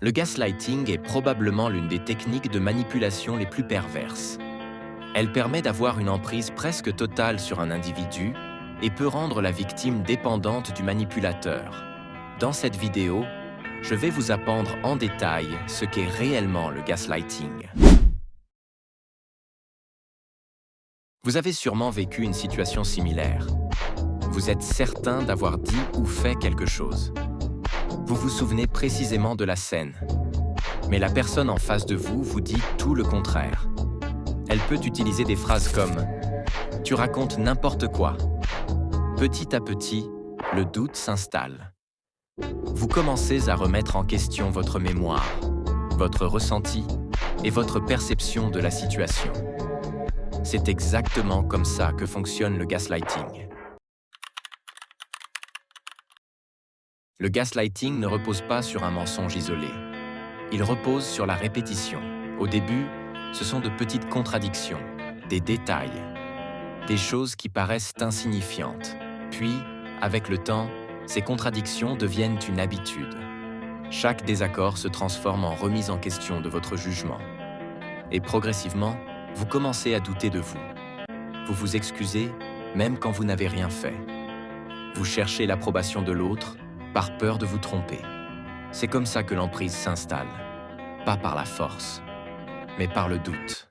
Le gaslighting est probablement l'une des techniques de manipulation les plus perverses. Elle permet d'avoir une emprise presque totale sur un individu et peut rendre la victime dépendante du manipulateur. Dans cette vidéo, je vais vous apprendre en détail ce qu'est réellement le gaslighting. Vous avez sûrement vécu une situation similaire. Vous êtes certain d'avoir dit ou fait quelque chose. Vous vous souvenez précisément de la scène. Mais la personne en face de vous vous dit tout le contraire. Elle peut utiliser des phrases comme « Tu racontes n'importe quoi ». Petit à petit, le doute s'installe. Vous commencez à remettre en question votre mémoire, votre ressenti et votre perception de la situation. C'est exactement comme ça que fonctionne le gaslighting. Le gaslighting ne repose pas sur un mensonge isolé. Il repose sur la répétition. Au début, ce sont de petites contradictions, des détails, des choses qui paraissent insignifiantes. Puis, avec le temps, ces contradictions deviennent une habitude. Chaque désaccord se transforme en remise en question de votre jugement. Et progressivement, vous commencez à douter de vous. Vous vous excusez, même quand vous n'avez rien fait. Vous cherchez l'approbation de l'autre, par peur de vous tromper. C'est comme ça que l'emprise s'installe. Pas par la force, mais par le doute.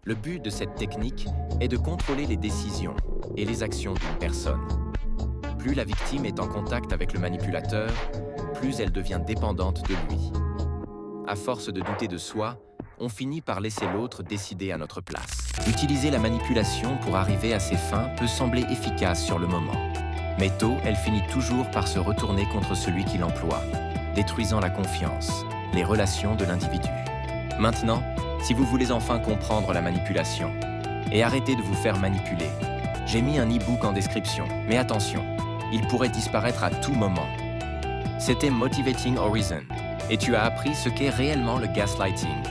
Le but de cette technique est de contrôler les décisions et les actions d'une personne. Plus la victime est en contact avec le manipulateur, plus elle devient dépendante de lui. À force de douter de soi, on finit par laisser l'autre décider à notre place. Utiliser la manipulation pour arriver à ses fins peut sembler efficace sur le moment. Mais tôt, elle finit toujours par se retourner contre celui qui l'emploie, détruisant la confiance, les relations de l'individu. Maintenant, si vous voulez enfin comprendre la manipulation et arrêter de vous faire manipuler, j'ai mis un e-book en description, mais attention, il pourrait disparaître à tout moment. C'était Motivating Horizon, et tu as appris ce qu'est réellement le gaslighting.